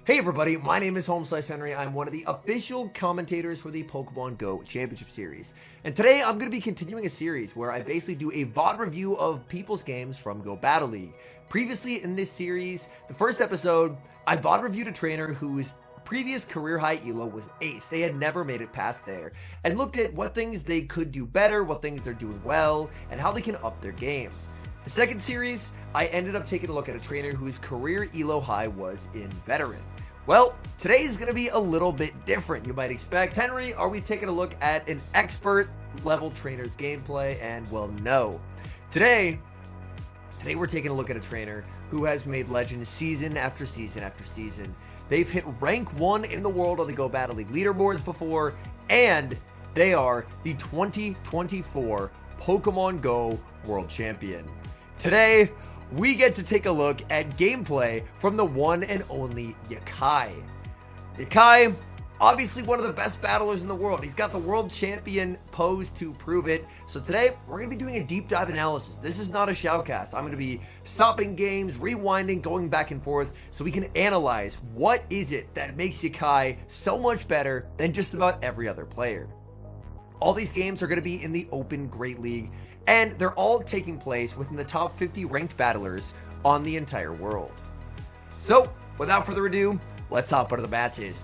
Hey everybody, my name is Henry. I'm one of the official commentators for the Pokemon Go Championship Series. And today I'm going to be continuing a series where I basically do a VOD review of people's games from Go Battle League. Previously in this series, the first episode, I VOD reviewed a trainer whose previous career high elo was ace. They had never made it past there, and looked at what things they could do better, what things they're doing well, and how they can up their game. The second series, I ended up taking a look at a trainer whose career elo high was in veteran. Well, today is going to be a little bit different, you might expect. Henry, are we taking a look at an expert level trainer's gameplay? And well, no. Today we're taking a look at a trainer who has made legends season after season after season. They've hit rank 1 in the world on the Go Battle League leaderboards before, and they are the 2024 Pokemon Go World Champion. Today, we get to take a look at gameplay from the one and only Yakai. Yakai, obviously one of the best battlers in the world. He's got the world champion pose to prove it. So today, we're going to be doing a deep dive analysis. This is not a shoutcast. I'm going to be stopping games, rewinding, going back and forth, so we can analyze what is it that makes Yakai so much better than just about every other player. All these games are going to be in the Open Great League, and they're all taking place within the top 50 ranked battlers on the entire world. So, without further ado, let's hop into the matches.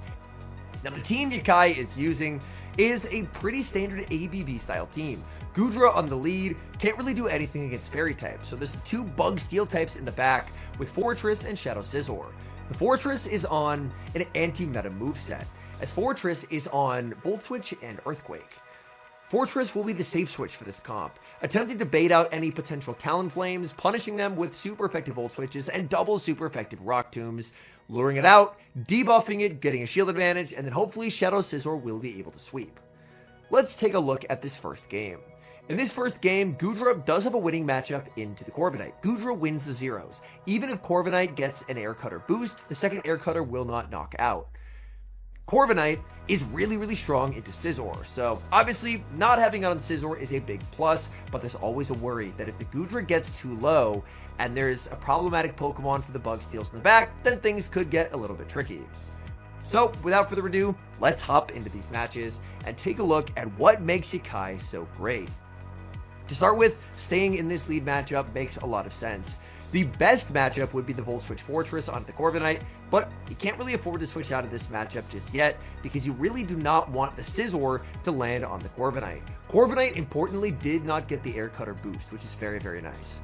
Now, the team Yakai is using is a pretty standard ABB style team. Goodra on the lead, can't really do anything against fairy types, so there's two bug steel types in the back with Fortress and Shadow Scizor. The Fortress is on an anti-meta moveset, as Fortress is on Volt Switch and Earthquake. Fortress will be the safe switch for this comp, attempting to bait out any potential Talonflames, punishing them with super effective Volt Switches and double super effective Rock Tombs, luring it out, debuffing it, getting a shield advantage, and then hopefully Shadow Scizor will be able to sweep. Let's take a look at this first game. In this first game, Goodra does have a winning matchup into the Corviknight. Goodra wins the zeros. Even if Corviknight gets an Air Cutter boost, the second Air Cutter will not knock out. Corviknight is really strong into Scizor, so obviously not having it on Scizor is a big plus, but there's always a worry that if the Goodra gets too low and there's a problematic Pokemon for the bug steals in the back, then things could get a little bit tricky. So without further ado, let's hop into these matches and take a look at what makes Yakai so great. To start with, staying in this lead matchup makes a lot of sense. The best matchup would be the Volt Switch Fortress onto the Corviknight, but you can't really afford to switch out of this matchup just yet because you really do not want the Scizor to land on the Corviknight. Corviknight, importantly, did not get the Air Cutter boost, which is very nice.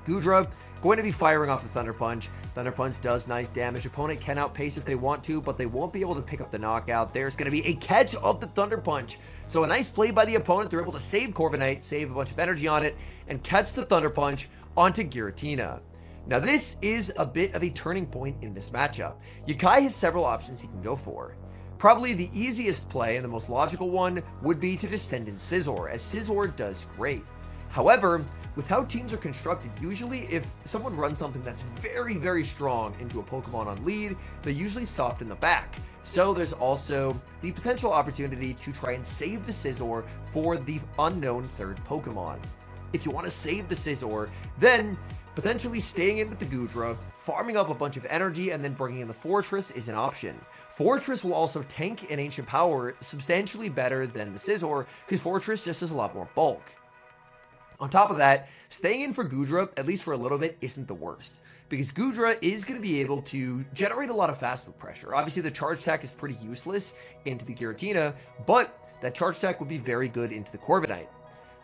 Goodra, going to be firing off the Thunder Punch. Thunder Punch does nice damage. Opponent can outpace if they want to, but they won't be able to pick up the knockout. There's going to be a catch of the Thunder Punch. So a nice play by the opponent. They're able to save Corviknight, save a bunch of energy on it, and catch the Thunder Punch onto Giratina. Now this is a bit of a turning point in this matchup. Yakai has several options he can go for. Probably the easiest play and the most logical one would be to just send in Scizor, as Scizor does great. However, with how teams are constructed, usually if someone runs something that's very strong into a Pokemon on lead, they're usually soft in the back. So there's also the potential opportunity to try and save the Scizor for the unknown third Pokemon. If you want to save the Scizor, then potentially staying in with the Goodra, farming up a bunch of energy, and then bringing in the Fortress is an option. Fortress will also tank an Ancient Power substantially better than the Scizor, because Fortress just has a lot more bulk. On top of that, staying in for Goodra, at least for a little bit, isn't the worst, because Goodra is going to be able to generate a lot of fast move pressure. Obviously, the Charge Attack is pretty useless into the Giratina, but that Charge Attack would be very good into the Corviknight.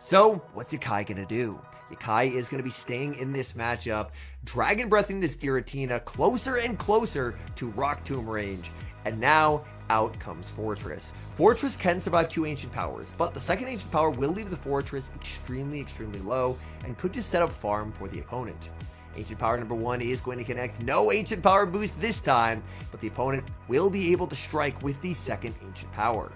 So, what's Yakai going to do? Yakai is going to be staying in this matchup, Dragon Breathing this Giratina closer and closer to Rock Tomb range, and now out comes Fortress. Fortress can survive 2 Ancient Powers, but the second Ancient Power will leave the Fortress extremely low and could just set up farm for the opponent. Ancient Power number 1 is going to connect, no Ancient Power boost this time, but the opponent will be able to strike with the second Ancient Power.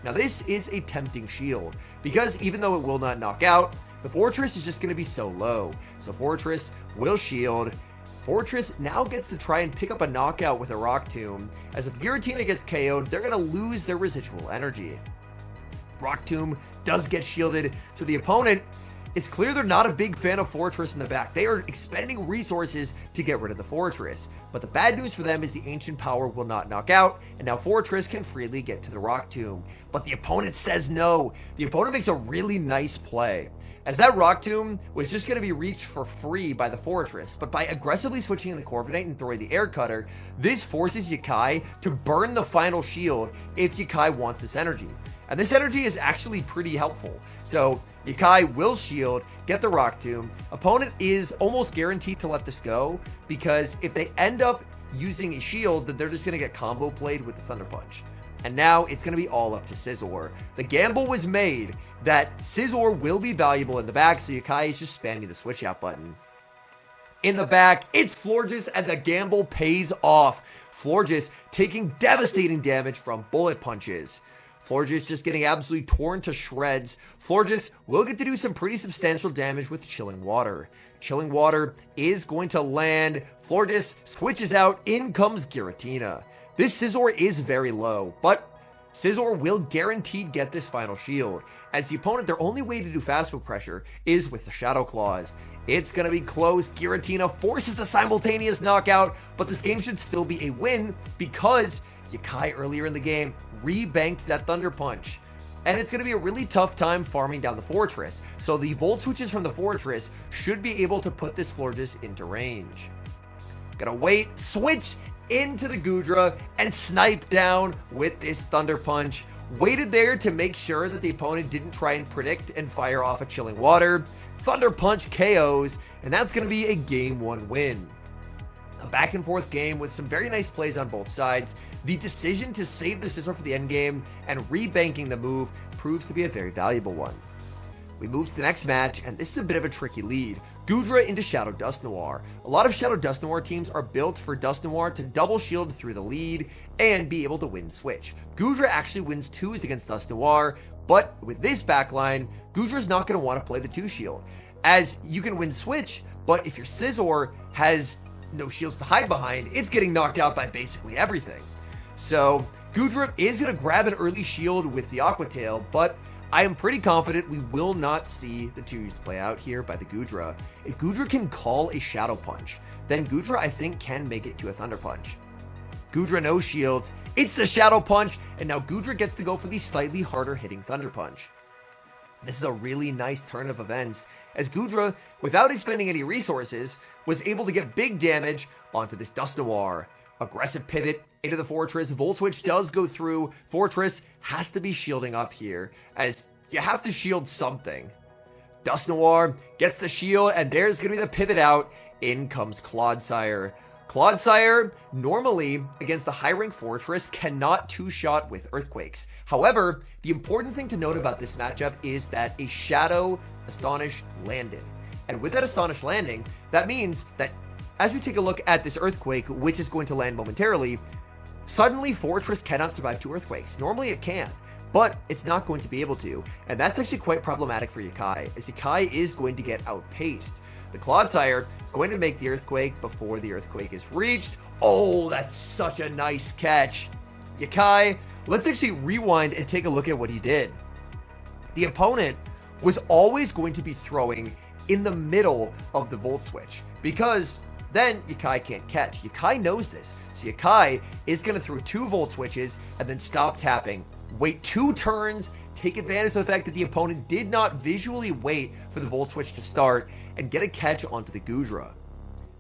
Now this is a tempting shield, because even though it will not knock out, the Fortress is just going to be so low. So Fortress will shield. Fortress now gets to try and pick up a knockout with a Rock Tomb, as if Giratina gets KO'd, they're going to lose their residual energy. Rock Tomb does get shielded, so the opponent it's clear they're not a big fan of Fortress in the back. They are expending resources to get rid of the Fortress. But the bad news for them is the Ancient Power will not knock out, and now Fortress can freely get to the Rock Tomb. But the opponent says no. The opponent makes a really nice play, as that Rock Tomb was just going to be reached for free by the Fortress, but by aggressively switching in the Corviknight and throwing the Air Cutter, this forces Yakai to burn the final shield if Yakai wants this energy. And this energy is actually pretty helpful. So Yakai will shield, get the Rock Tomb. Opponent is almost guaranteed to let this go, because if they end up using a shield, then they're just going to get combo played with the Thunder Punch. And now it's going to be all up to Scizor. The gamble was made that Scizor will be valuable in the back, so Yakai is just spamming the switch out button. In the back, it's Florges, and the gamble pays off. Florges taking devastating damage from bullet punches. Florges just getting absolutely torn to shreds. Florges will get to do some pretty substantial damage with Chilling Water. Chilling Water is going to land. Florges switches out. In comes Giratina. This Scizor is very low, but Scizor will guaranteed get this final shield. As the opponent, their only way to do fast move pressure is with the Shadow Claws. It's going to be close. Giratina forces the simultaneous knockout, but this game should still be a win because Yakai earlier in the game rebanked that Thunder Punch. And it's going to be a really tough time farming down the Fortress, so the Volt Switches from the Fortress should be able to put this Florges into range. Gonna wait, switch into the Goodra, and snipe down with this Thunder Punch. Waited there to make sure that the opponent didn't try and predict and fire off a Chilling Water. Thunder Punch KOs, and that's going to be a Game 1 win. A back and forth game with some very nice plays on both sides. The decision to save the Scizor for the endgame and rebanking the move proves to be a very valuable one. We move to the next match, and this is a bit of a tricky lead. Goodra into Shadow Dusknoir. A lot of Shadow Dusknoir teams are built for Dusknoir to double shield through the lead and be able to win switch. Goodra actually wins 2s against Dusknoir, but with this backline, Goodra's not going to want to play the 2 shield, as you can win switch, but if your Scizor has no shields to hide behind, it's getting knocked out by basically everything. So Goodra is going to grab an early shield with the Aqua Tail, but I am pretty confident we will not see the 2s play out here by the Goodra. If Goodra can call a Shadow Punch, then Goodra I think can make it to a Thunder Punch. Goodra no shields, it's the Shadow Punch, and now Goodra gets to go for the slightly harder hitting Thunder Punch. This is a really nice turn of events, as Goodra, without expending any resources, was able to get big damage onto this Dusknoir. Aggressive pivot into the Fortress. Volt Switch does go through. Fortress has to be shielding up here, as you have to shield something. Dusknoir gets the shield, and there's going to be the pivot out. In comes Clodsire. Clodsire, normally against the high-rank Fortress, cannot two-shot with Earthquakes. However, the important thing to note about this matchup is that a Shadow Astonish landed. And with that Astonish landing, that means that as we take a look at this Earthquake, which is going to land momentarily, suddenly Fortress cannot survive 2 Earthquakes. Normally it can, but it's not going to be able to. And that's actually quite problematic for Yakai, as Yakai is going to get outpaced. The Clodsire is going to make the Earthquake before the Earthquake is reached. Oh, that's such a nice catch. Yakai, let's actually rewind and take a look at what he did. The opponent was always going to be throwing in the middle of the Volt Switch, because then Yakai can't catch. Yakai knows this. So Yakai is going to throw 2 Volt Switches and then stop tapping. Wait 2 turns, take advantage of the fact that the opponent did not visually wait for the Volt Switch to start, and get a catch onto the Goodra.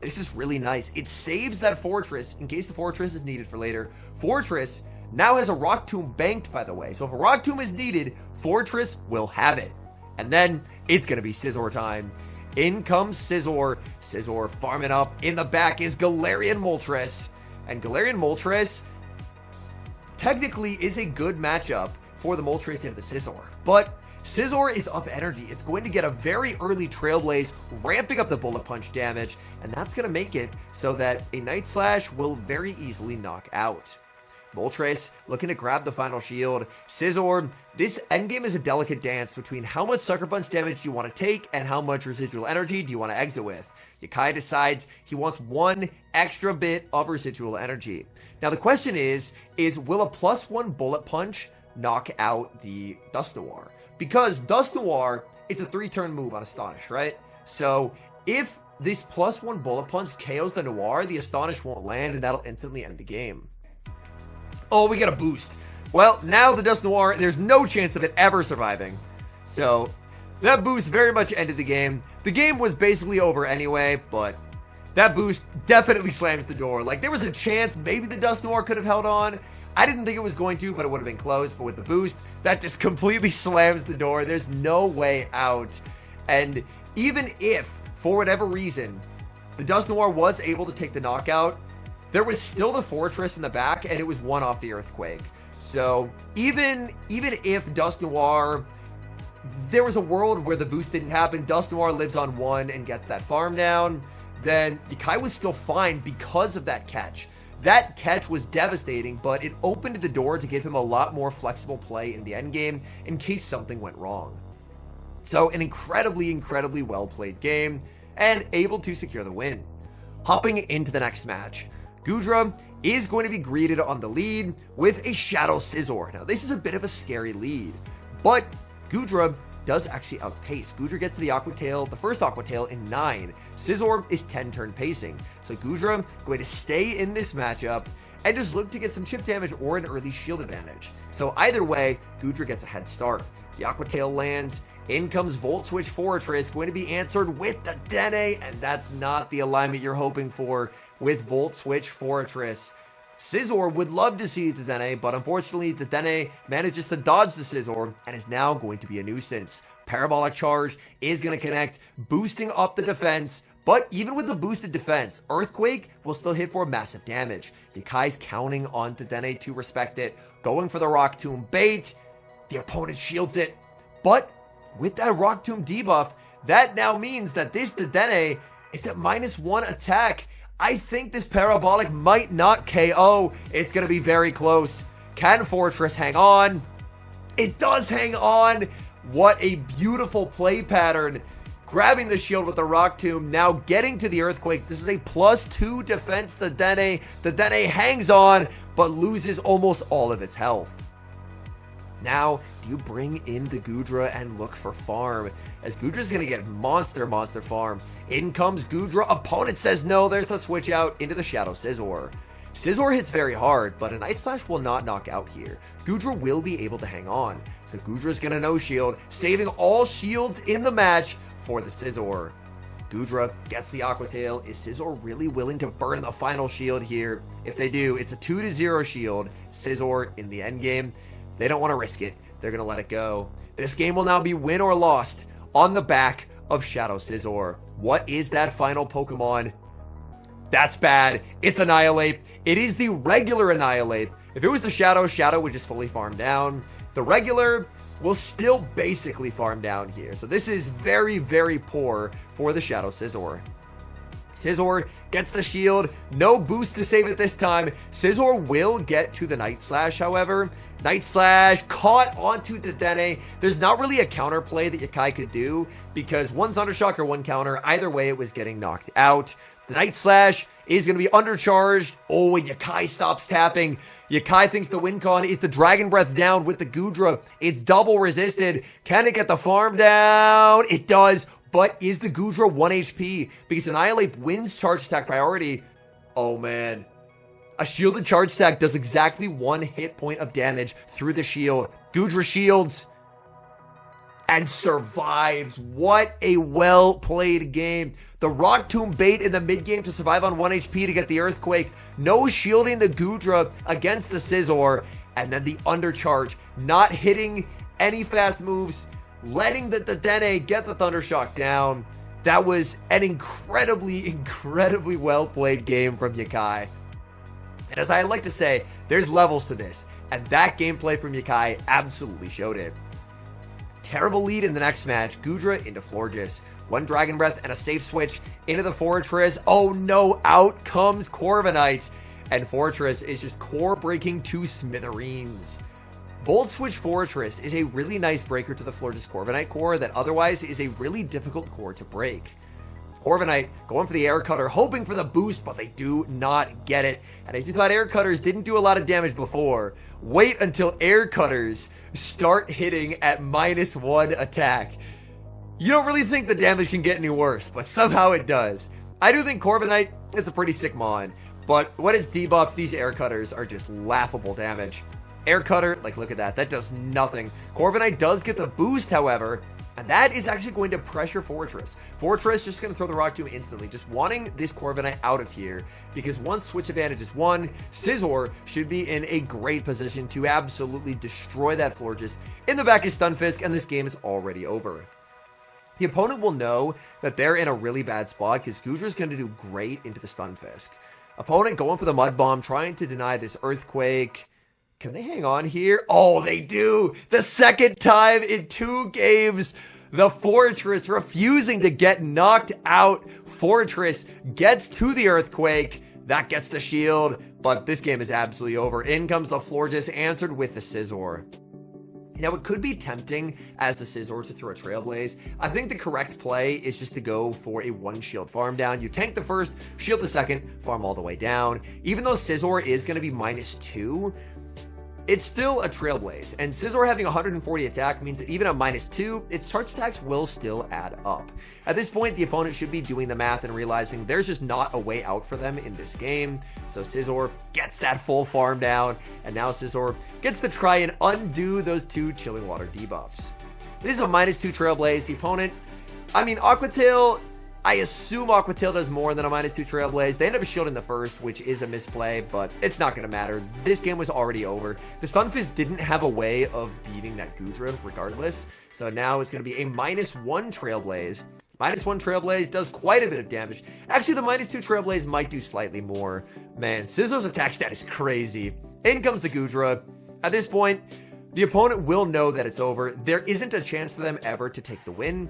This is really nice. It saves that Fortress in case the Fortress is needed for later. Fortress now has a Rock Tomb banked, by the way. So if a Rock Tomb is needed, Fortress will have it. And then it's going to be Scizor time. In comes Scizor. Scizor farming up. In the back is Galarian Moltres. And Galarian Moltres technically is a good matchup for the Moltres and the Scizor. But Scizor is up energy. It's going to get a very early Trailblaze, ramping up the Bullet Punch damage, and that's going to make it so that a Night Slash will very easily knock out. Moltres looking to grab the final shield. Scizor, this endgame is a delicate dance between how much Sucker Punch damage do you want to take and how much residual energy do you want to exit with. Yakai decides he wants 1 extra bit of residual energy. Now the question is will a +1 Bullet Punch knock out the Dusknoir? Because Dusknoir it's a 3-turn move on Astonish, right? So if this +1 bullet punch KOs the Noir, the Astonish won't land, and that'll instantly end the game. Oh, we got a boost. Well, now the Dust Noir, there's no chance of it ever surviving. So that boost very much ended the game. The game was basically over anyway, but that boost definitely slams the door. Like, there was a chance maybe the Dust Noir could have held on. I didn't think it was going to, but it would have been close. But with the boost, that just completely slams the door. There's no way out. And even if, for whatever reason, the Dust Noir was able to take the knockout, there was still the Fortress in the back, and it was one off the Earthquake. So even if Dust Noir, there was a world where the boost didn't happen, Dust Noir lives on 1 and gets that farm down, then Yakai was still fine because of that catch. That catch was devastating, but it opened the door to give him a lot more flexible play in the endgame in case something went wrong. So an incredibly, incredibly well-played game, and able to secure the win. Hopping into the next match, Gudra is going to be greeted on the lead with a Shadow Scizor. Now, this is a bit of a scary lead, but Gudra does actually outpace. Gudra gets to the Aqua Tail, the first Aqua Tail, in 9. Scizor is 10-turn pacing. So Gudra going to stay in this matchup and just look to get some chip damage or an early shield advantage. So either way, Gudra gets a head start. The Aqua Tail lands. In comes Volt Switch Fortress, going to be answered with the Dene, and that's not the alignment you're hoping for with Volt Switch Fortress. Scizor would love to see the Dene, but unfortunately the Dene manages to dodge the Scizor and is now going to be a nuisance. Parabolic Charge is going to connect, boosting up the defense, but even with the boosted defense, Earthquake will still hit for massive damage. Yakai's counting on the Dene to respect it, going for the Rock Tomb bait. The opponent shields it, but with that Rock Tomb debuff, that now means that this Dedenne is at -1 attack. I think this Parabolic might not KO. It's going to be very close. Can Fortress hang on? It does hang on. What a beautiful play pattern. Grabbing the shield with the Rock Tomb, now getting to the Earthquake. This is a +2 defense. The Dene hangs on, but loses almost all of its health. Now, do you bring in the Gudra and look for farm? As Gudra's going to get monster farm. In comes Gudra. Opponent says no. There's the switch out into the Shadow Scizor. Scizor hits very hard, but a Night Slash will not knock out here. Gudra will be able to hang on. So Gudra's going to no shield, saving all shields in the match for the Scizor. Gudra gets the Aqua Tail. Is Scizor really willing to burn the final shield here? If they do, it's a 2-0 shield. Scizor in the endgame. They don't want to risk it. They're going to let it go. This game will now be win or lost on the back of Shadow Scizor. What is that final Pokemon? That's bad. It's Annihilate. It is the regular Annihilate. If it was the Shadow, Shadow would just fully farm down. The regular will still basically farm down here. So this is very, very poor for the Shadow Scizor. Scizor gets the shield. No boost to save it this time. Scizor will get to the Night Slash, however. Night Slash caught onto the Dene. There's not really a counterplay that Yakai could do because one Thundershock or one counter, either way it was getting knocked out. The Night Slash is going to be undercharged. Oh, and Yakai stops tapping. Yakai thinks the win con is the Dragon Breath down with the Gudra. It's double resisted. Can it get the farm down? It does. But is the Gudra 1 HP? Because Annihilate wins charge attack priority. Oh, man. A shielded charge stack does exactly 1 hit point of damage through the shield. Gudra shields and survives. What a well-played game. The Rock Tomb bait in the mid-game to survive on 1 HP to get the Earthquake. No shielding the Gudra against the Scizor. And then the undercharge. Not hitting any fast moves. Letting the Dene get the Thundershock down. That was an incredibly, incredibly well-played game from Yakai. And as I like to say, there's levels to this. And that gameplay from Yakai absolutely showed it. Terrible lead in the next match. Gudra into Florges. 1 Dragon Breath and a safe switch into the Fortress. Oh no, out comes Corviknight. And Fortress is just core breaking to smithereens. Volt Switch Fortress is a really nice breaker to the Florges Corviknight core that otherwise is a really difficult core to break. Corviknight going for the Air Cutter, hoping for the boost, but they do not get it. And if you thought Air Cutters didn't do a lot of damage before, wait until Air Cutters start hitting at -1 attack. You don't really think the damage can get any worse, but somehow it does. I do think Corviknight is a pretty sick mon, but when it's debuffed, these air cutters are just laughable damage. Air cutter, like look at that, that does nothing. Corviknight does get the boost, however, and that is actually going to pressure Fortress. Fortress just going to throw the rock to him instantly, just wanting this Corviknight out of here, because once switch advantage is won, Scizor should be in a great position to absolutely destroy that Florges in the back of Stunfisk, and this game is already over. The opponent will know that they're in a really bad spot because Goodra's going to do great into the Stunfisk. Opponent going for the Mud Bomb, trying to deny this Earthquake. Can they hang on here? Oh, they do! The second time in 2 games, the Fortress refusing to get knocked out. Fortress gets to the Earthquake. That gets the shield, but this game is absolutely over. In comes the Florges, answered with the Scizor. Now, it could be tempting as the Scizor to throw a Trailblaze. I think the correct play is just to go for a 1 shield farm down. You tank the first, shield the second, farm all the way down. Even though Scizor is going to be -2, it's still a Trailblaze, and Scizor having 140 attack means that even at -2, its charge attacks will still add up. At this point, the opponent should be doing the math and realizing there's just not a way out for them in this game. So Scizor gets that full farm down, and now Scizor gets to try and undo those 2 Chilling Water debuffs. This is a -2 Trailblaze. The opponent, I mean, Aqua Tail, I assume Aqua Tail does more than a -2 Trailblaze. They end up shielding the first, which is a misplay, but it's not going to matter. This game was already over. The Stunfisk didn't have a way of beating that Goodra regardless, so now it's going to be a -1 Trailblaze. -1 Trailblaze does quite a bit of damage. Actually, the -2 Trailblaze might do slightly more. Man, Scizor's attack stat is crazy. In comes the Goodra. At this point, the opponent will know that it's over. There isn't a chance for them ever to take the win,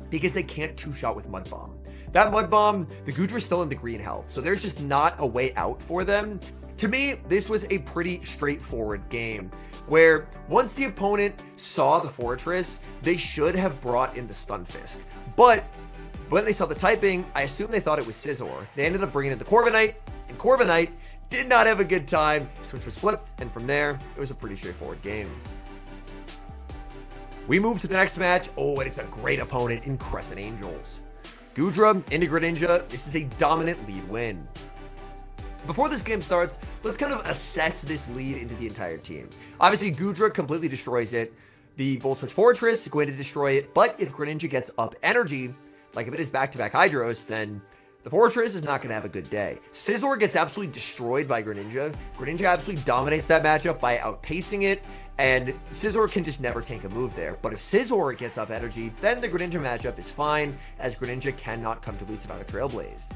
because they can't 2-shot with Mud Bomb. That Mud Bomb, the Goodra's still in the green health, so there's just not a way out for them. To me, this was a pretty straightforward game, where once the opponent saw the Fortress, they should have brought in the Stunfisk. But when they saw the typing, I assume they thought it was Scizor. They ended up bringing in the Corviknight, and Corviknight did not have a good time. Switch was flipped, and from there, it was a pretty straightforward game. We move to the next match. Oh, and it's a great opponent in Crescent Angels. Goodra into Greninja. This is a dominant lead win. Before this game starts, let's kind of assess this lead into the entire team. Obviously, Goodra completely destroys it. The Volt Switch Fortress is going to destroy it, but if Greninja gets up energy, like if it is back-to-back Hydros, then the Fortress is not going to have a good day. Scizor gets absolutely destroyed by Greninja. Greninja absolutely dominates that matchup by outpacing it, and Scizor can just never tank a move there. But if Scizor gets up energy, then the Greninja matchup is fine, as Greninja cannot come to least about a Trailblaze.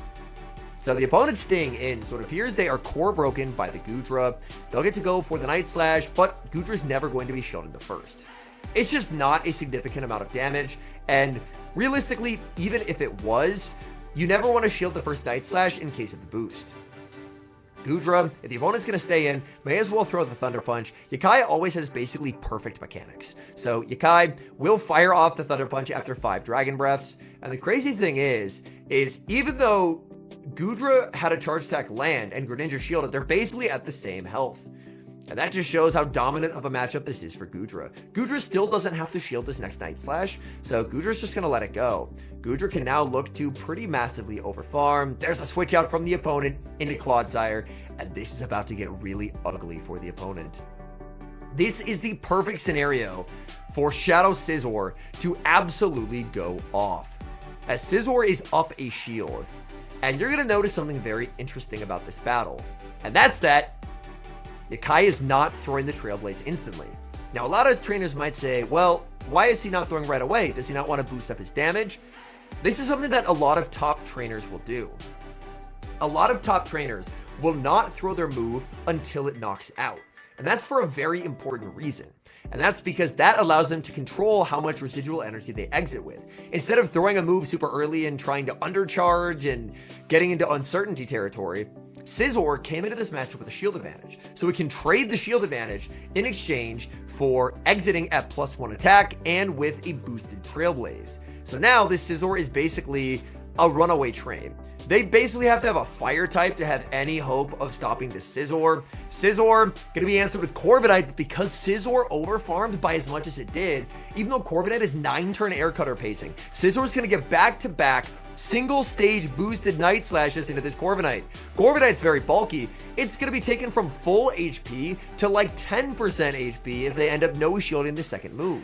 So the opponent's staying in, so it appears they are core broken by the Goodra. They'll get to go for the Night Slash, but Goodra's never going to be shielded the first. It's just not a significant amount of damage, and realistically, even if it was, you never want to shield the first Night Slash in case of the boost. Goodra, if the opponent's going to stay in, may as well throw the Thunder Punch. Yakai always has basically perfect mechanics. So Yakai will fire off the Thunder Punch after 5 Dragon Breaths. And the crazy thing is even though Goodra had a charge attack land and Greninja shielded, they're basically at the same health. And that just shows how dominant of a matchup this is for Goodra. Goodra still doesn't have to shield this next Night Slash, so Goodra's just going to let it go. Goodra can now look to pretty massively overfarm. There's a switch out from the opponent into Clodsire, and this is about to get really ugly for the opponent. This is the perfect scenario for Shadow Scizor to absolutely go off, as Scizor is up a shield. And you're going to notice something very interesting about this battle, and that's that Yakai is not throwing the Trailblaze instantly. Now, a lot of trainers might say, well, why is he not throwing right away? Does he not want to boost up his damage? This is something that a lot of top trainers will do. A lot of top trainers will not throw their move until it knocks out. And that's for a very important reason. And that's because that allows them to control how much residual energy they exit with. Instead of throwing a move super early and trying to undercharge and getting into uncertainty territory, Scizor came into this matchup with a shield advantage, so we can trade the shield advantage in exchange for exiting at +1 attack and with a boosted Trailblaze. So now this Scizor is basically a runaway train. They basically have to have a fire type to have any hope of stopping the Scizor. Scizor gonna be answered with Corviknight because Scizor overfarmed by as much as it did. Even though Corviknight is 9-turn air cutter pacing, Scizor's gonna get back-to-back single stage boosted Night Slashes into this Corviknight. Corviknight's very bulky. It's gonna be taken from full HP to like 10% HP if they end up no shielding the second move.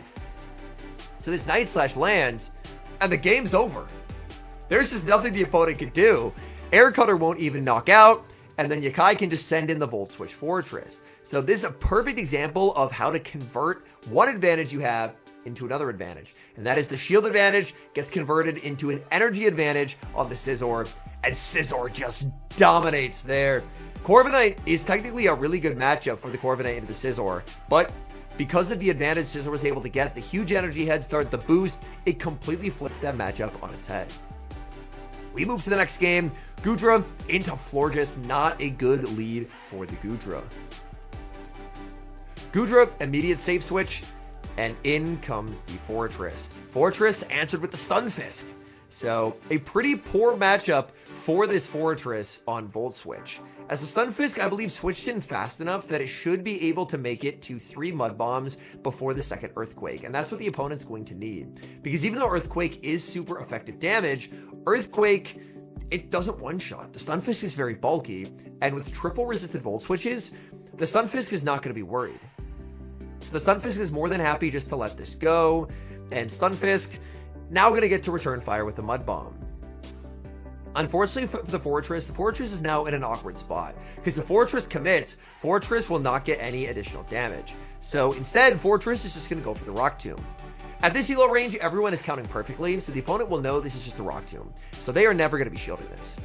So this Night Slash lands, and the game's over. There's just nothing the opponent can do. Air Cutter won't even knock out, and then Yakai can just send in the Volt Switch Fortress. So this is a perfect example of how to convert one advantage you have into another advantage. And that is the shield advantage gets converted into an energy advantage on the Scizor, and Scizor just dominates there. Corviknight is technically a really good matchup for the Corviknight into the Scizor, but because of the advantage Scizor was able to get, the huge energy head start, the boost, it completely flipped that matchup on its head. We move to the next game. Goodra into Florges. Not a good lead for the Goodra. Goodra, immediate safe switch, and in comes the Fortress. Fortress answered with the Stunfisk. So a pretty poor matchup for this Fortress on Volt Switch. As the Stunfisk, I believe, switched in fast enough that it should be able to make it to 3 Mud Bombs before the second Earthquake. And that's what the opponent's going to need. Because even though Earthquake is super effective damage, Earthquake, it doesn't one-shot. The Stunfisk is very bulky. And with triple resisted Volt Switches, the Stunfisk is not going to be worried. So the Stunfisk is more than happy just to let this go. And Stunfisk now going to get to return fire with the Mud Bomb. Unfortunately for the Fortress is now in an awkward spot. Because if Fortress commits, Fortress will not get any additional damage. So instead, Fortress is just going to go for the Rock Tomb. At this elo range, everyone is counting perfectly, so the opponent will know this is just a Rock Tomb. So they are never going to be shielding this.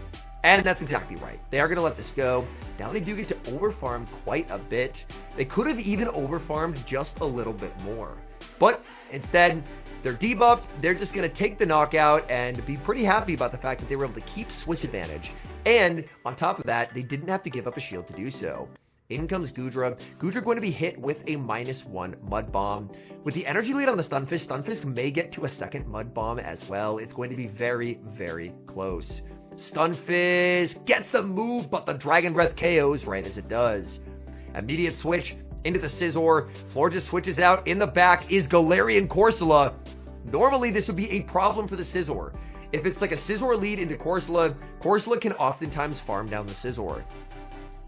And that's exactly right. They are going to let this go. Now they do get to overfarm quite a bit. They could have even overfarmed just a little bit more. But instead, they're debuffed. They're just going to take the knockout and be pretty happy about the fact that they were able to keep switch advantage. And on top of that, they didn't have to give up a shield to do so. In comes Goodra. Goodra going to be hit with a -1 Mud Bomb. With the energy lead on the Stunfisk, Stunfisk may get to a second Mud Bomb as well. It's going to be very, very close. Stunfisk gets the move, but the Dragon Breath KOs right as it does. Immediate switch into the Scizor. Florges switches out. In the back is Galarian Corsola. Normally, this would be a problem for the Scizor. If it's like a Scizor lead into Corsola, Corsola can oftentimes farm down the Scizor.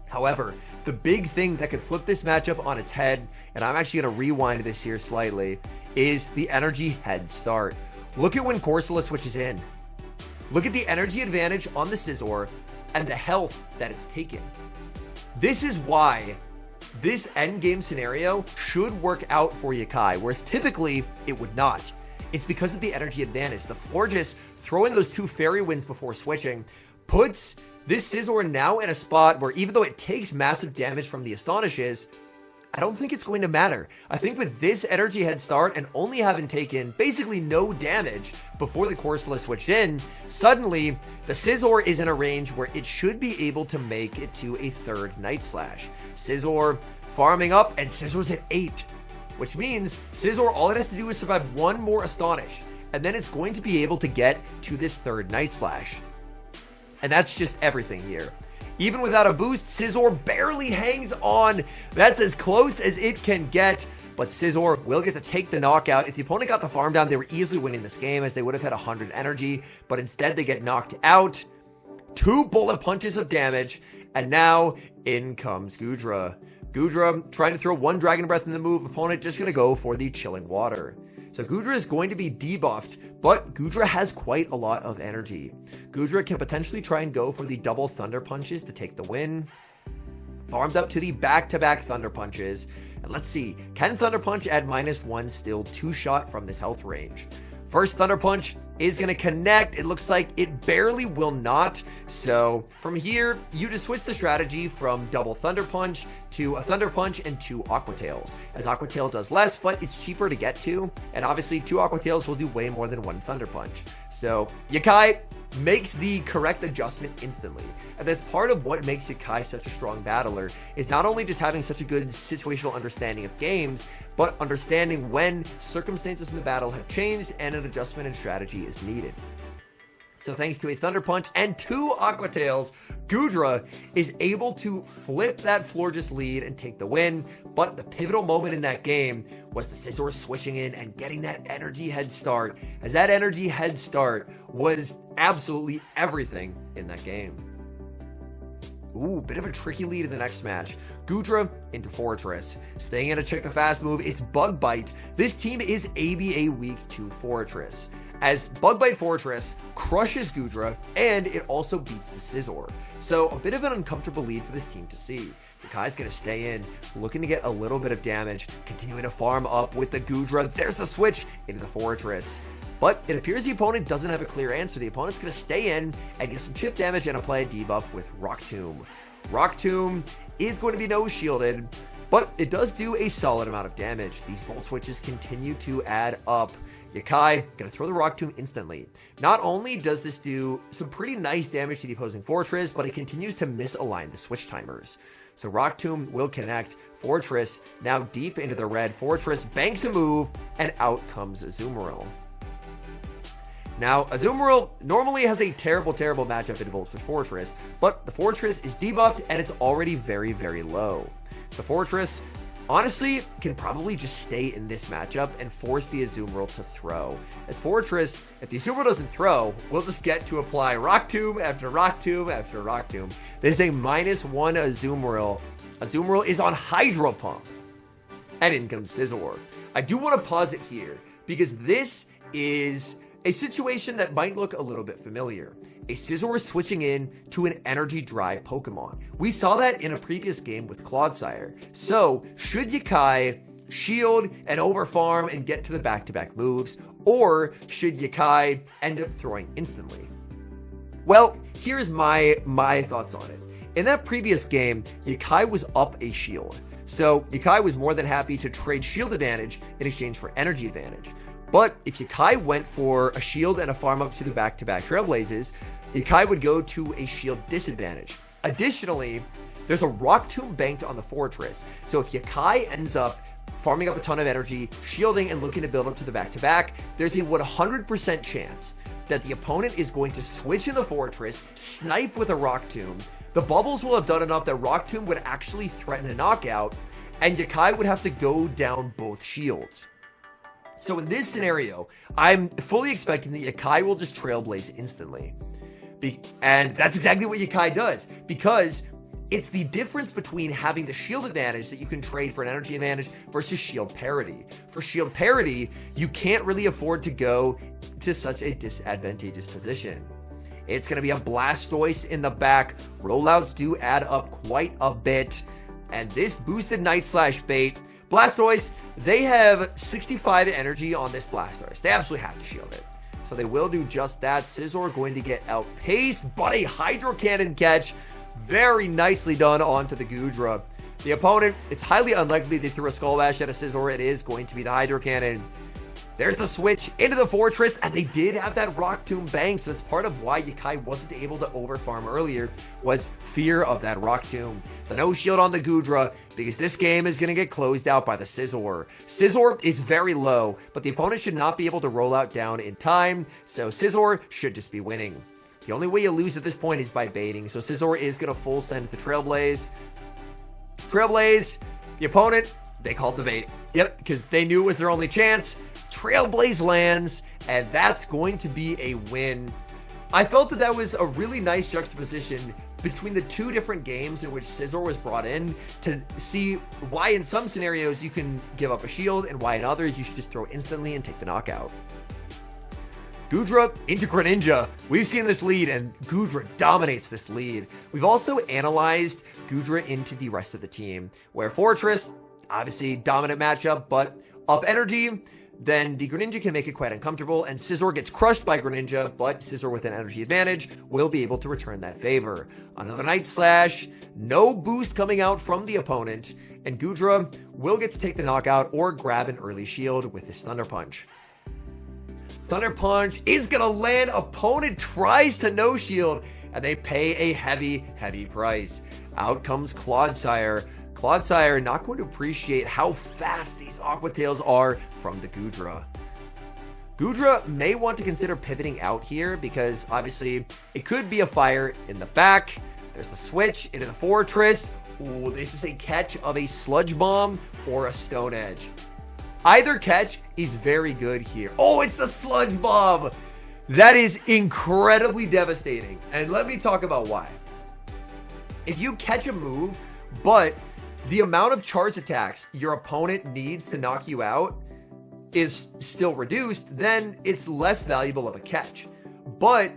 However, the big thing that could flip this matchup on its head, and I'm actually going to rewind this here slightly, is the energy head start. Look at when Corsola switches in. Look at the energy advantage on the Scizor and the health that it's taken. This is why this endgame scenario should work out for Yakai, whereas typically it would not. It's because of the energy advantage. The Florges throwing those 2 Fairy Winds before switching puts this Scizor now in a spot where even though it takes massive damage from the Astonishes, I don't think it's going to matter. I think with this energy head start and only having taken basically no damage before the Corsola switched in, suddenly the Scizor is in a range where it should be able to make it to a 3rd Night Slash. Scizor farming up, and Scizor's at 8, which means Scizor, all it has to do is survive 1 more Astonish, and then it's going to be able to get to this 3rd Night Slash. And that's just everything here. Even without a boost, Scizor barely hangs on. That's as close as it can get. But Scizor will get to take the knockout. If the opponent got the farm down, they were easily winning this game as they would have had 100 energy. But instead, they get knocked out. 2 bullet punches of damage. And now, in comes Goodra. Goodra trying to throw 1 Dragon Breath in the move. Opponent just going to go for the Chilling Water. So Goodra is going to be debuffed, but Goodra has quite a lot of energy. Goodra can potentially try and go for the double Thunder Punches to take the win. Farmed up to the back-to-back Thunder Punches. And let's see, can Thunder Punch at -1 still 2-shot from this health range? First Thunder Punch is going to connect. It looks like it barely will not. So from here, you just switch the strategy from double Thunder Punch to a Thunder Punch and 2 Aqua Tails, as Aqua Tail does less, but it's cheaper to get to. And obviously 2 Aqua Tails will do way more than 1 Thunder Punch. So Yakai makes the correct adjustment instantly. And that's part of what makes Yakai such a strong battler, is not only just having such a good situational understanding of games, but understanding when circumstances in the battle have changed and an adjustment in strategy is needed. So thanks to a Thunder Punch and 2 Aqua Tails, Goodra is able to flip that Florges lead and take the win. But the pivotal moment in that game was the Scizor switching in and getting that energy head start, as that energy head start was absolutely everything in that game. Ooh, bit of a tricky lead in the next match. Goodra into Fortress. Staying in to check the fast move, it's Bug Bite. This team is ABA weak to Fortress, as Bug Bite Fortress crushes Goodra, and it also beats the Scizor. So a bit of an uncomfortable lead for this team to see. Yakai's going to stay in, looking to get a little bit of damage, continuing to farm up with the Goodra. There's the switch into the Fortress. But it appears the opponent doesn't have a clear answer. The opponent's going to stay in and get some chip damage and apply a debuff with Rock Tomb. Rock Tomb is going to be no shielded, but it does do a solid amount of damage. These Volt Switches continue to add up. Yakai gonna throw the Rock Tomb instantly. Not only does this do some pretty nice damage to the opposing Fortress, but it continues to misalign the switch timers. So Rock Tomb will connect. Fortress now deep into the red. Fortress banks a move, and out comes Azumarill. Now, Azumarill normally has a terrible matchup in Volt Switch Fortress, but the Fortress is debuffed and it's already very, very low. The Fortress, honestly, can probably just stay in this matchup and force the Azumarill to throw. As Fortress, if the Azumarill doesn't throw, we'll just get to apply Rock Tomb after Rock Tomb after Rock Tomb. This is a -1 Azumarill. Azumarill is on Hydro Pump. And in comes Scizor. I do want to pause it here, because this is a situation that might look a little bit familiar. A Scizor switching in to an energy dry Pokemon. We saw that in a previous game with Clodsire. So, should Yakai shield and overfarm and get to the back-to-back moves, or should Yakai end up throwing instantly? Well, here's my thoughts on it. In that previous game, Yakai was up a shield. So, Yakai was more than happy to trade shield advantage in exchange for energy advantage. But if Yakai went for a shield and a farm up to the back-to-back Trailblazes, Yakai would go to a shield disadvantage. Additionally, there's a Rock Tomb banked on the Fortress. So if Yakai ends up farming up a ton of energy, shielding, and looking to build up to the back-to-back, there's a 100% chance that the opponent is going to switch in the Fortress, snipe with a Rock Tomb. The bubbles will have done enough that Rock Tomb would actually threaten a knockout, and Yakai would have to go down both shields. So in this scenario, I'm fully expecting that Yakai will just Trailblaze instantly. And that's exactly what Yakai does, because it's the difference between having the shield advantage that you can trade for an energy advantage versus shield parity. For shield parity, you can't really afford to go to such a disadvantageous position. It's going to be a Blastoise in the back. Rollouts do add up quite a bit. And this boosted Night Slash bait, Blastoise, they have 65 energy on this Blastoise. They absolutely have to shield it. So they will do just that. Scizor going to get outpaced, but a Hydro Cannon catch. Very nicely done onto the Goodra. The opponent, it's highly unlikely they threw a Skull Bash at a Scizor. It is going to be the Hydro Cannon. There's the switch into the Fortress, and they did have that Rock Tomb bang, so that's part of why Yakai wasn't able to overfarm earlier, was fear of that Rock Tomb. The no shield on the Goodra, because this game is going to get closed out by the Scizor. Scizor is very low, but the opponent should not be able to roll out down in time, so Scizor should just be winning. The only way you lose at this point is by baiting, so Scizor is going to full send the Trailblaze. Trailblaze, the opponent, they called the bait. Yep, because they knew it was their only chance. Trailblaze lands, and that's going to be a win. I felt that that was a really nice juxtaposition between the two different games in which Scizor was brought in, to see why in some scenarios you can give up a shield and why in others you should just throw instantly and take the knockout. Goodra into Greninja. We've seen this lead, and Goodra dominates this lead. We've also analyzed Goodra into the rest of the team, where Fortress, obviously dominant matchup, but up energy, then the Greninja can make it quite uncomfortable, and Scizor gets crushed by Greninja, but Scizor with an energy advantage will be able to return that favor. Another Night Slash, no boost coming out from the opponent, and Goodra will get to take the knockout or grab an early shield with his Thunder Punch. Thunder Punch is going to land, opponent tries to no shield, and they pay a heavy price. Out comes Clodsire. Clodsire not going to appreciate how fast these Aqua Tails are from the Goodra. Gudra may want to consider pivoting out here because obviously it could be a fire in the back. There's the switch into the fortress. Ooh, this is a catch of a sludge bomb or a stone edge. Either catch is very good here. Oh, it's the sludge bomb. That is incredibly devastating. And let me talk about why. If you catch a move, but the amount of charge attacks your opponent needs to knock you out is still reduced, then it's less valuable of a catch. But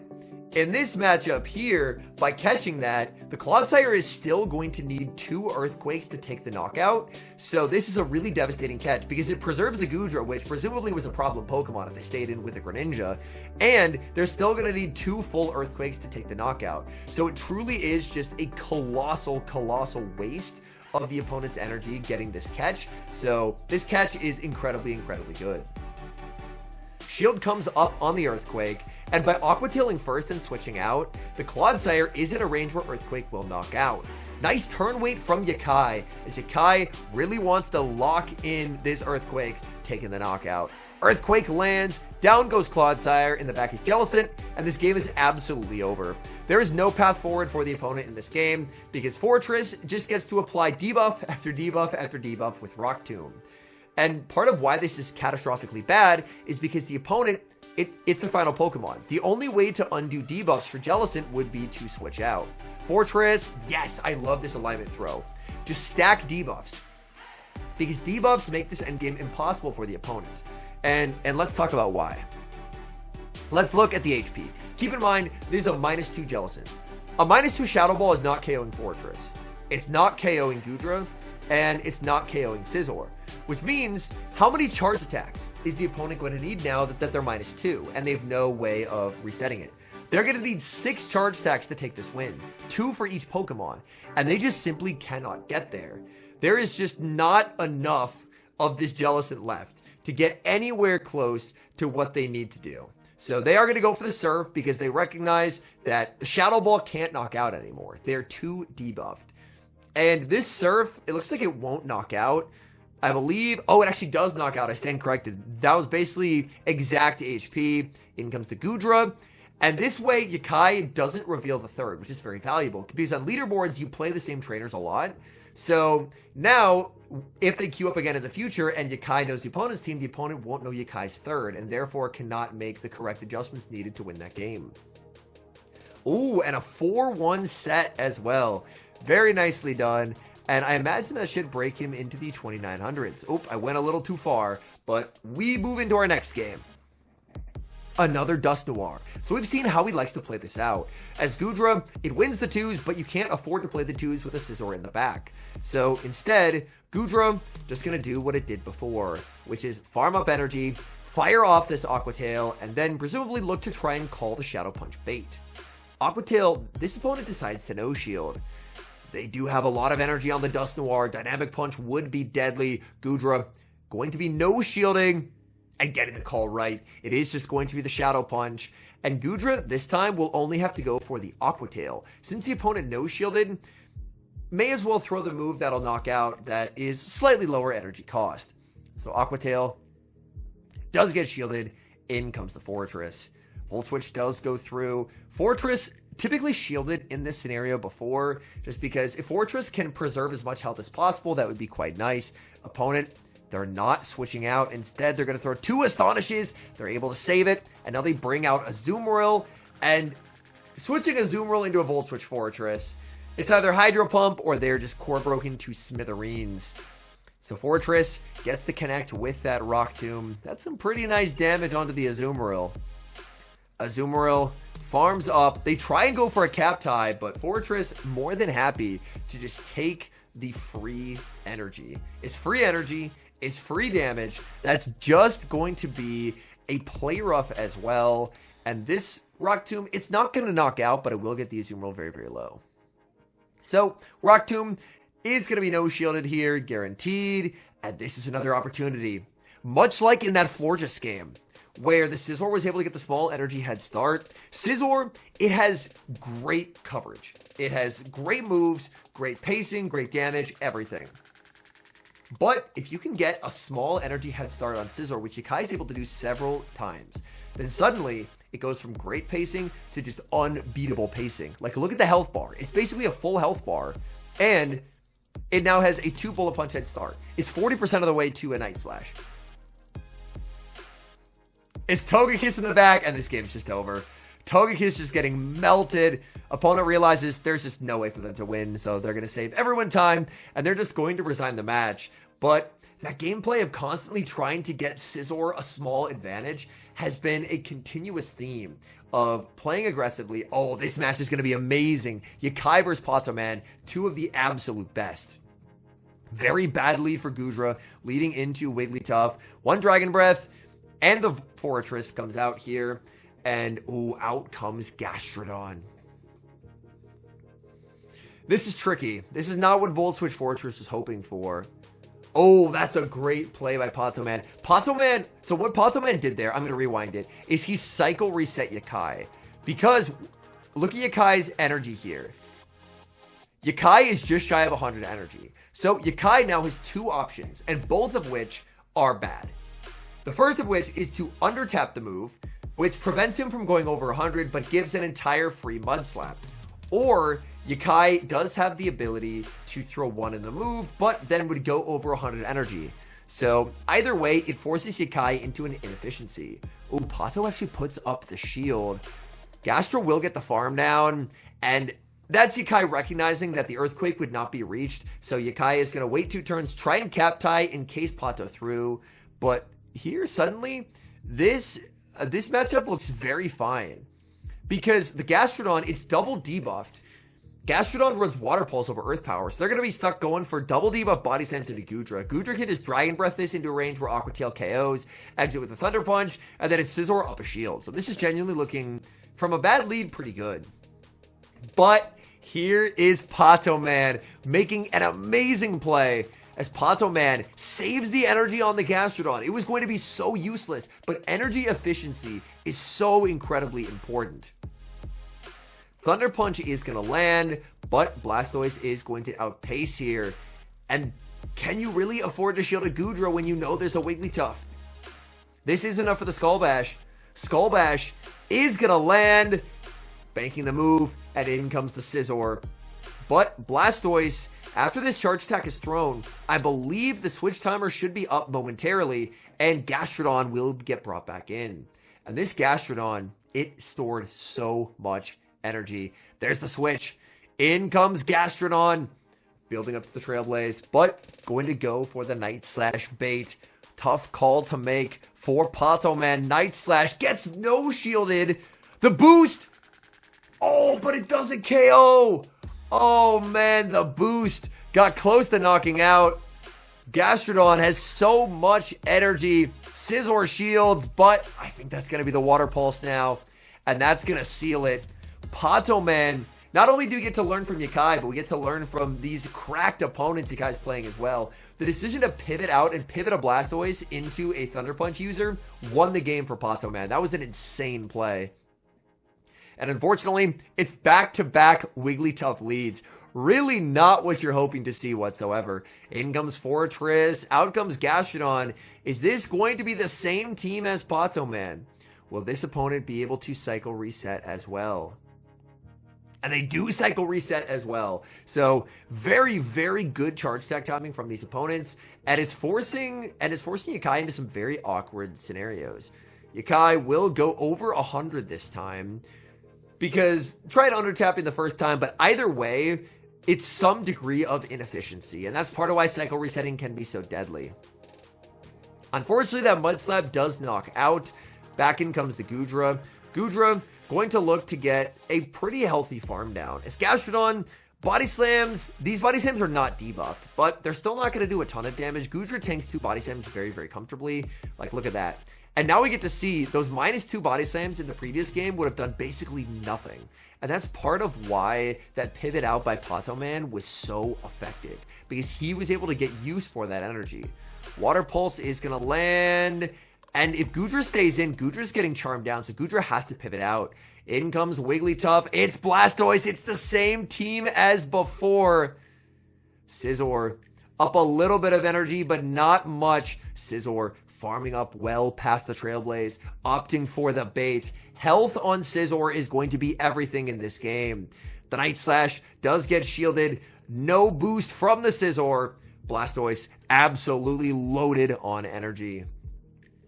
in this matchup here, by catching that, the Clodsire is still going to need 2 Earthquakes to take the knockout. So this is a really devastating catch because it preserves the Gudra, which presumably was a problem Pokemon if they stayed in with the Greninja. And they're still going to need 2 full Earthquakes to take the knockout. So it truly is just a colossal waste of the opponent's energy getting this catch. So this catch is incredibly good. Shield comes up on the Earthquake, and by Aqua Tailing first and switching out, the Clodsire is in a range where Earthquake will knock out. Nice turn wait from Yakai, as Yakai really wants to lock in this Earthquake, taking the knockout. Earthquake lands, down goes Clodsire, in the back is Jellicent, and this game is absolutely over. There is no path forward for the opponent in this game, because Fortress just gets to apply debuff after debuff after debuff with Rock Tomb. And part of why this is catastrophically bad is because the opponent, it's the final Pokemon. The only way to undo debuffs for Jellicent would be to switch out. Fortress, yes, I love this alignment throw. Just stack debuffs, because debuffs make this endgame impossible for the opponent. And let's talk about why. Let's look at the HP. Keep in mind, this is a -2 Jellicent. A -2 Shadow Ball is not KOing Fortress. It's not KOing Gudra, and it's not KOing Scizor. Which means, how many charge attacks is the opponent going to need now that they're -2, and they have no way of resetting it? They're going to need 6 charge attacks to take this win, 2 for each Pokemon, and they just simply cannot get there. There is just not enough of this Jellicent left to get anywhere close to what they need to do. So they are going to go for the Surf because they recognize that the Shadow Ball can't knock out anymore. They're too debuffed. And this Surf, it looks like it won't knock out. I believe, oh, it actually does knock out. I stand corrected. That was basically exact HP. In comes the Gudra. And this way, Yakai doesn't reveal the third, which is very valuable. Because on leaderboards, you play the same trainers a lot. So now, if they queue up again in the future and Yakai knows the opponent's team, the opponent won't know Yakai's third and therefore cannot make the correct adjustments needed to win that game. Ooh, and a 4-1 set as well. Very nicely done. And I imagine that should break him into the 2900s. Oop, I went a little too far, but we move into our next game. Another Dusknoir. So we've seen how he likes to play this out. As Gudra, it wins the 2s, but you can't afford to play the 2s with a Scizor in the back. So instead, Gudra just going to do what it did before, which is farm up energy, fire off this Aqua Tail, and then presumably look to try and call the Shadow Punch bait. Aqua Tail, this opponent decides to no shield. They do have a lot of energy on the Dusknoir. Dynamic Punch would be deadly. Gudra going to be no shielding and getting the call right. It is just going to be the Shadow Punch. And Gudra, this time, will only have to go for the Aqua Tail. Since the opponent no shielded, may as well throw the move that'll knock out that is slightly lower energy cost. So Aqua Tail does get shielded. In comes the Fortress. Volt Switch does go through. Fortress typically shielded in this scenario before, just because if Fortress can preserve as much health as possible, that would be quite nice. Opponent, they're not switching out. Instead, they're going to throw 2 Astonishes. They're able to save it, and now they bring out a Azumarill, and switching a Azumarill into a Volt Switch Fortress, it's either Hydro Pump or they're just core broken to smithereens. So Fortress gets the connect with that Rock Tomb. That's some pretty nice damage onto the Azumarill. Azumarill farms up. They try and go for a cap tie, but Fortress more than happy to just take the free energy. It's free energy. It's free damage. That's just going to be a play rough as well. And this Rock Tomb, it's not going to knock out, but it will get the Azumarill very low. So Rock Tomb is going to be no shielded here, guaranteed. And this is another opportunity. Much like in that Florges game, where the Scizor was able to get the small energy head start. Scizor, it has great coverage. It has great moves, great pacing, great damage, everything. But if you can get a small energy head start on Scizor, which Yakai is able to do several times, then suddenly it goes from great pacing to just unbeatable pacing. Like, look at the health bar. It's basically a full health bar, and it now has a 2 bullet punch head start. It's 40% of the way to a Night Slash. It's Togekiss in the back, and this game's just over. Togekiss just getting melted. Opponent realizes there's just no way for them to win, so they're going to save everyone time, and they're just going to resign the match. But that gameplay of constantly trying to get Scizor a small advantage has been a continuous theme of playing aggressively. Oh, this match is going to be amazing. Yakai versus Patoman, two of the absolute best. Very bad lead for Gudra, leading into Wigglytuff. One Dragon Breath, and the Fortress comes out here. And, ooh, out comes Gastrodon. This is tricky. This is not what Volt Switch Fortress was hoping for. Oh, that's a great play by Patoman. Patoman, so what Patoman did there, I'm going to rewind it, is he cycle reset Yakai. Because, look at Yakai's energy here. Yakai is just shy of 100 energy. So Yakai now has two options, and both of which are bad. The first of which is to undertap the move, which prevents him from going over 100, but gives an entire free Mud Slap. Or, Yakai does have the ability to throw one in the move, but then would go over 100 energy. So, either way, it forces Yakai into an inefficiency. Ooh, Pato actually puts up the shield. Gastro will get the farm down, and that's Yakai recognizing that the Earthquake would not be reached. So, Yakai is going to wait 2 turns, try and cap tie in case Pato threw. But here, suddenly, this matchup looks very fine. Because the Gastrodon, it's double debuffed. Gastrodon runs Water Pulse over Earth Power, so they're going to be stuck going for double debuff Body Slams into Gudra. Gudra can just Dragon Breath this into a range where Aqua Tail KOs, exit with a Thunder Punch, and then it's Scizor up a shield. So this is genuinely looking, from a bad lead, pretty good. But here is Patoman making an amazing play as Patoman saves the energy on the Gastrodon. It was going to be so useless, but energy efficiency is so incredibly important. Thunder Punch is going to land, but Blastoise is going to outpace here. And can you really afford to shield a Gudra when you know there's a Wigglytuff? This is enough for the Skull Bash. Skull Bash is going to land, banking the move, and in comes the Scizor. But Blastoise, after this charge attack is thrown, I believe the switch timer should be up momentarily, and Gastrodon will get brought back in. And this Gastrodon, it stored so much energy. There's the switch. In comes Gastrodon, building up to the Trailblaze, but going to go for the Night Slash bait. Tough call to make for Patoman. Night Slash gets no shielded. The boost! Oh, but it doesn't KO! Oh man, the boost got close to knocking out. Gastrodon has so much energy. Scizor shields, but I think that's going to be the Water Pulse now, and that's going to seal it. Patoman, not only do you get to learn from Yakai, but we get to learn from these cracked opponents Yakai's playing as well. The decision to pivot out and pivot a Blastoise into a Thunder Punch user won the game for Patoman. That was an insane play. And unfortunately, it's back-to-back Wigglytuff leads. Really not what you're hoping to see whatsoever. In comes Fortress, out comes Gastrodon. Is this going to be the same team as Patoman? Will this opponent be able to cycle reset as well? And they do cycle reset as well. So very, very good charge attack timing from these opponents. And it's forcing Yakai into some very awkward scenarios. Yakai will go over 100 this time, because tried undertapping the first time, but either way, it's some degree of inefficiency. And that's part of why cycle resetting can be so deadly. Unfortunately, that Mud Slap does knock out. Back in comes the Gudra. Gudra going to look to get a pretty healthy farm down. As Gastrodon, Body Slams, these Body Slams are not debuffed, but they're still not going to do a ton of damage. Gudra tanks 2 Body Slams very, very comfortably. Like, look at that. And now we get to see those -2 Body Slams in the previous game would have done basically nothing. And that's part of why that pivot out by Patoman was so effective, because he was able to get use for that energy. Water Pulse is going to land. And if Gudra stays in, Gudra's getting charmed down, so Gudra has to pivot out. In comes Wigglytuff. It's Blastoise. It's the same team as before. Scizor Up a little bit of energy, but not much. Scizor farming up well past the Trailblaze, opting for the bait. Health on Scizor is going to be everything in this game. The Night Slash does get shielded. No boost from the Scizor. Blastoise absolutely loaded on energy.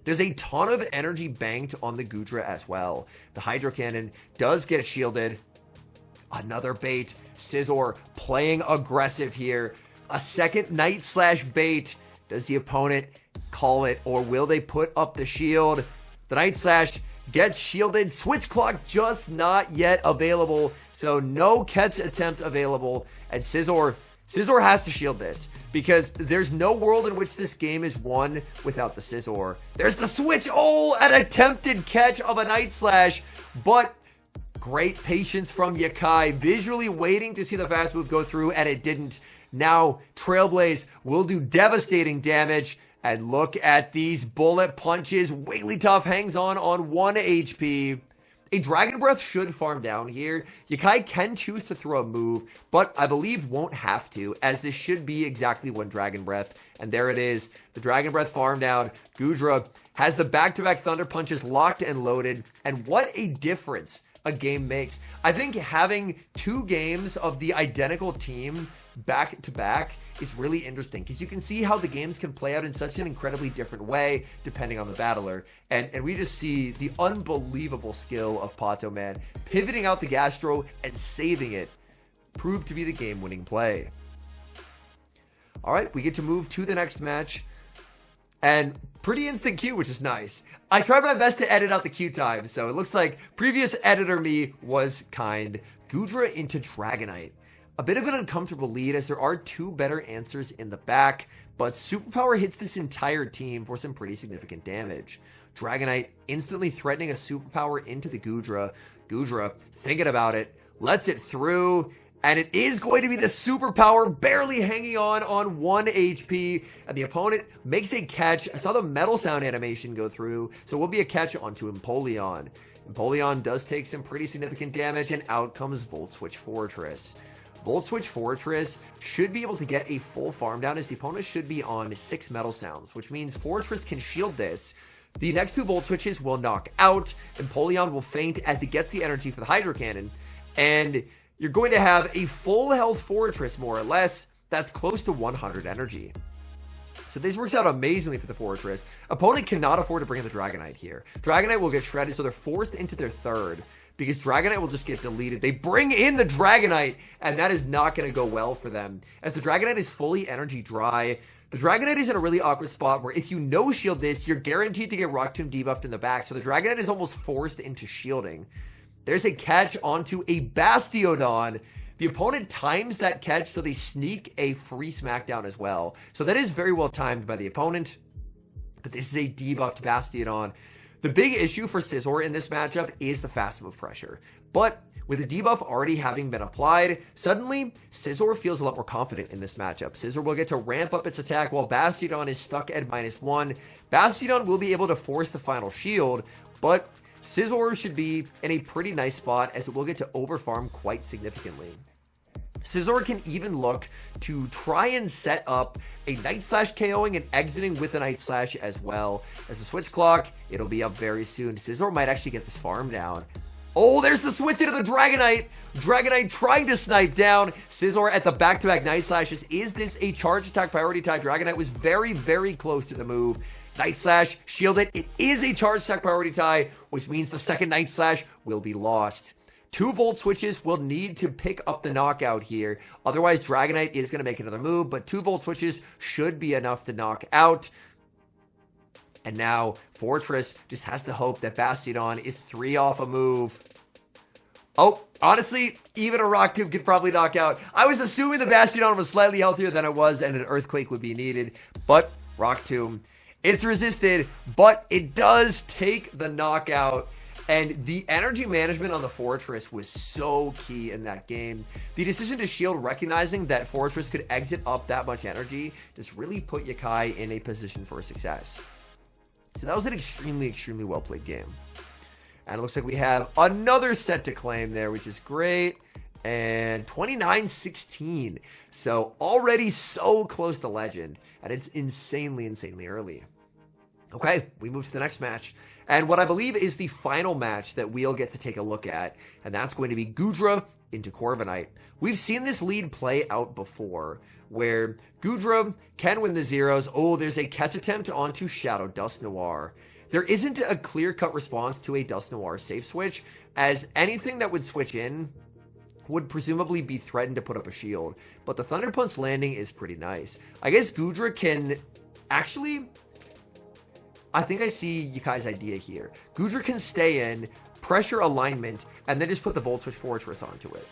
There's a ton of energy banked on the Goodra as well. The Hydro Cannon does get shielded. Another bait. Scizor playing aggressive here. A second Night Slash bait. Does the opponent call it, or will they put up the shield? The Night Slash gets shielded. Switch Clock just not yet available, so no catch attempt available. And Scizor has to shield this, because there's no world in which this game is won without the Scizor. There's the switch. Oh, an attempted catch of a Night Slash, but great patience from Yakai, visually waiting to see the fast move go through, and it didn't. Now, Trailblaze will do devastating damage, and look at these bullet punches. Wigglytuff hangs on 1 HP. A Dragon Breath should farm down here. Yakai can choose to throw a move, but I believe won't have to, as this should be exactly 1 Dragon Breath. And there it is. The Dragon Breath farm down. Goodra has the back-to-back Thunder Punches locked and loaded. And what a difference a game makes. I think having 2 games of the identical team back-to-back is really interesting, because you can see how the games can play out in such an incredibly different way depending on the battler. And we just see the unbelievable skill of Pato Man pivoting out the Gastro and saving it. Proved to be the game-winning play. All right, we get to move to the next match. And pretty instant queue, which is nice. I tried my best to edit out the queue time, so it looks like previous editor me was kind. Goodra into Dragonite. A bit of an uncomfortable lead, as there are 2 better answers in the back, but Superpower hits this entire team for some pretty significant damage. Dragonite instantly threatening a Superpower into the Goodra. Goodra, thinking about it, lets it through, and it is going to be the Superpower, barely hanging on 1 HP, and the opponent makes a catch. I saw the Metal Sound animation go through, so it will be a catch onto Empoleon. Empoleon does take some pretty significant damage, and out comes Volt Switch Fortress. Volt Switch Fortress should be able to get a full farm down, as the opponent should be on 6 Metal Sounds, which means Fortress can shield this. The next 2 Volt Switches will knock out. Empoleon will faint as it gets the energy for the Hydro Cannon. And you're going to have a full health Fortress, more or less, that's close to 100 energy. So this works out amazingly for the Fortress. Opponent cannot afford to bring in the Dragonite here. Dragonite will get shredded, so they're forced into their 3rd. Because Dragonite will just get deleted. They bring in the Dragonite, and that is not going to go well for them. As the Dragonite is fully energy dry, the Dragonite is in a really awkward spot where if you no-shield this, you're guaranteed to get Rock Tomb debuffed in the back. So the Dragonite is almost forced into shielding. There's a catch onto a Bastiodon. The opponent times that catch, so they sneak a free Smackdown as well. So that is very well timed by the opponent. But this is a debuffed Bastiodon. The big issue for Scizor in this matchup is the fast move pressure. But with the debuff already having been applied, suddenly Scizor feels a lot more confident in this matchup. Scizor will get to ramp up its attack while Bastiodon is stuck at -1. Bastiodon will be able to force the final shield, but Scizor should be in a pretty nice spot, as it will get to overfarm quite significantly. Scizor can even look to try and set up a Night Slash KOing and exiting with a Night Slash as well. As the Switch Clock, it'll be up very soon. Scizor might actually get this farm down. Oh, there's the switch into the Dragonite. Dragonite trying to snipe down Scizor at the back-to-back Night Slashes. Is this a charge attack priority tie? Dragonite was very, very close to the move. Night Slash shielded. It is a charge attack priority tie, which means the second Night Slash will be lost. 2 Volt Switches will need to pick up the knockout here. Otherwise, Dragonite is going to make another move, but 2 Volt Switches should be enough to knock out. And now, Fortress just has to hope that Bastiodon is 3 off a move. Oh, honestly, even a Rock Tomb could probably knock out. I was assuming the Bastiodon was slightly healthier than it was, and an Earthquake would be needed. But, Rock Tomb, it's resisted, but it does take the knockout. And the energy management on the Fortress was so key in that game. The decision to shield, recognizing that Fortress could exit up that much energy, just really put Yakai in a position for success. So that was an extremely, extremely well-played game. And it looks like we have another set to claim there, which is great. And 29-16. So already so close to legend. And it's insanely early. Okay, we move to the next match. And what I believe is the final match that we'll get to take a look at. And that's going to be Gudra into Corviknight. We've seen this lead play out before, where Gudra can win the zeros. Oh, there's a catch attempt onto Shadow Dust Noir. There isn't a clear-cut response to a Dust Noir safe switch, as anything that would switch in would presumably be threatened to put up a shield. But the Thunder Punch landing is pretty nice. I guess Gudra can actually... I think I see Yukai's idea here. Gudra can stay in, pressure alignment, and then just put the Volt Switch Fortress onto it.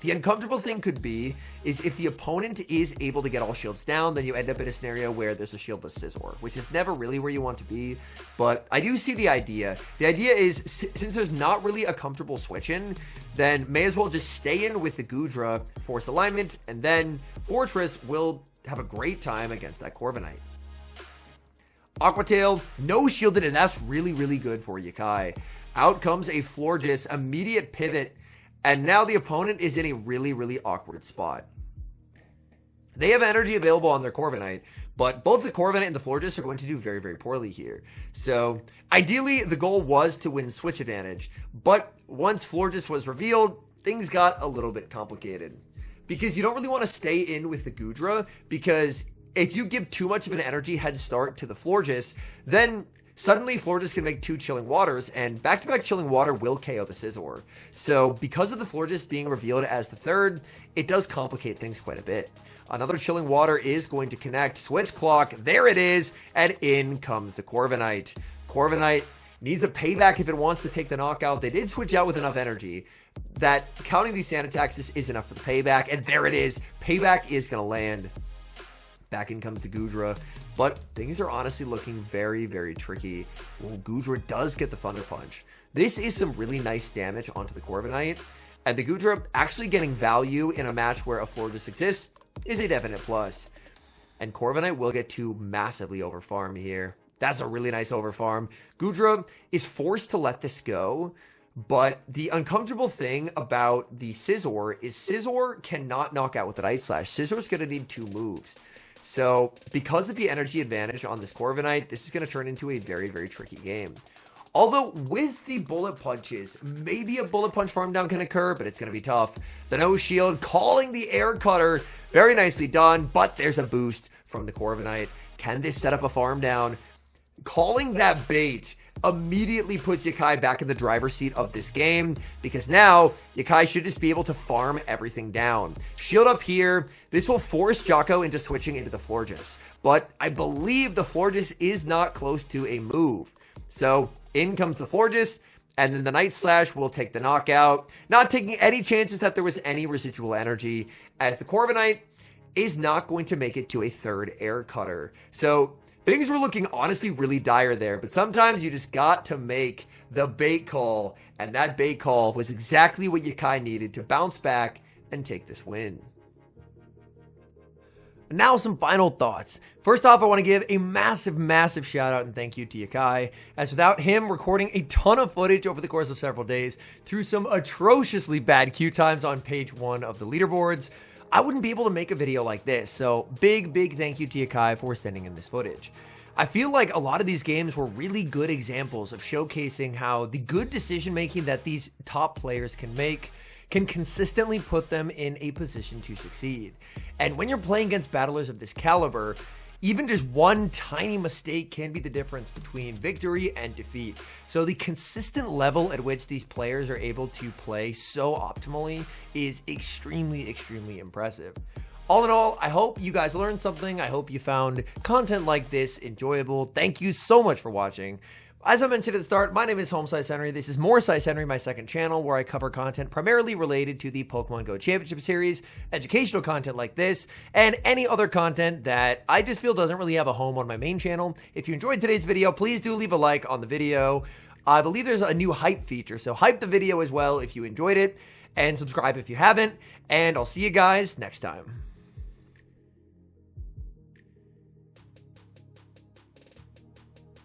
The uncomfortable thing could be is if the opponent is able to get all shields down, then you end up in a scenario where there's a shieldless Scizor, which is never really where you want to be. But I do see the idea. The idea is, since there's not really a comfortable switch in, then may as well just stay in with the Gudra, force alignment, and then Fortress will have a great time against that Corviknight. Aqua Tail, no shielded, and that's really good for Yukai. Out comes a Florges, immediate pivot, and now the opponent is in a really awkward spot. They have energy available on their Corviknight, but both the Corviknight and the Florges are going to do very poorly here. So, ideally, the goal was to win switch advantage, but once Florges was revealed, things got a little bit complicated. Because you don't really want to stay in with the Gudra, because if you give too much of an energy head start to the Florges, then suddenly Florges can make 2 Chilling Waters, and back-to-back Chilling Water will KO the Scizor. So because of the Florges being revealed as the third, it does complicate things quite a bit. Another Chilling Water is going to connect. Switch Clock, there it is, and in comes the Corviknight. Corviknight needs a payback if it wants to take the knockout. They did switch out with enough energy that counting these sand attacks, this is enough for the payback, and there it is. Payback is going to land. Back in comes the Gudra, but things are honestly looking very tricky. Well, Gudra does get the Thunder Punch. This is some really nice damage onto the Corviknight, and the Gudra actually getting value in a match where a Florges exists is a definite plus. And Corviknight will get to massively overfarm here. That's a really nice overfarm. Gudra is forced to let this go, but the uncomfortable thing about the Scizor is Scizor cannot knock out with the Night Slash. Scizzor's going to need 2 moves. So, because of the energy advantage on this Corviknight, this is going to turn into a very tricky game. Although, with the Bullet Punches, maybe a Bullet Punch farm down can occur, but it's going to be tough. The No Shield calling the Air Cutter. Very nicely done, but there's a boost from the Corviknight. Can this set up a farm down? Calling that bait immediately puts Yukai back in the driver's seat of this game, because now Yukai should just be able to farm everything down. Shield up here. This will force Jocko into switching into the Florges, but I believe the Florges is not close to a move. So in comes the Florges, and then the Night Slash will take the knockout, not taking any chances that there was any residual energy, as the Corviknight is not going to make it to a third Air Cutter. So things were looking honestly really dire there, but sometimes you just got to make the bait call, and that bait call was exactly what Yukai needed to bounce back and take this win. Now some final thoughts. First off, I want to give a massive shout out and thank you to Yukai, as without him recording a ton of footage over the course of several days through some atrociously bad queue times on page 1 of the leaderboards, I wouldn't be able to make a video like this. So big thank you to Yukai for sending in this footage. I feel like a lot of these games were really good examples of showcasing how the good decision making that these top players can make can consistently put them in a position to succeed. And when you're playing against battlers of this caliber, even just one tiny mistake can be the difference between victory and defeat. So the consistent level at which these players are able to play so optimally is extremely impressive. All in all, I hope you guys learned something. I hope you found content like this enjoyable. Thank you so much for watching. As I mentioned at the start, my name is HomeSizeHenry. This is More Size Henry, my second channel, where I cover content primarily related to the Pokemon Go Championship Series, educational content like this, and any other content that I just feel doesn't really have a home on my main channel. If you enjoyed today's video, please do leave a like on the video. I believe there's a new hype feature, so hype the video as well if you enjoyed it, and subscribe if you haven't, and I'll see you guys next time.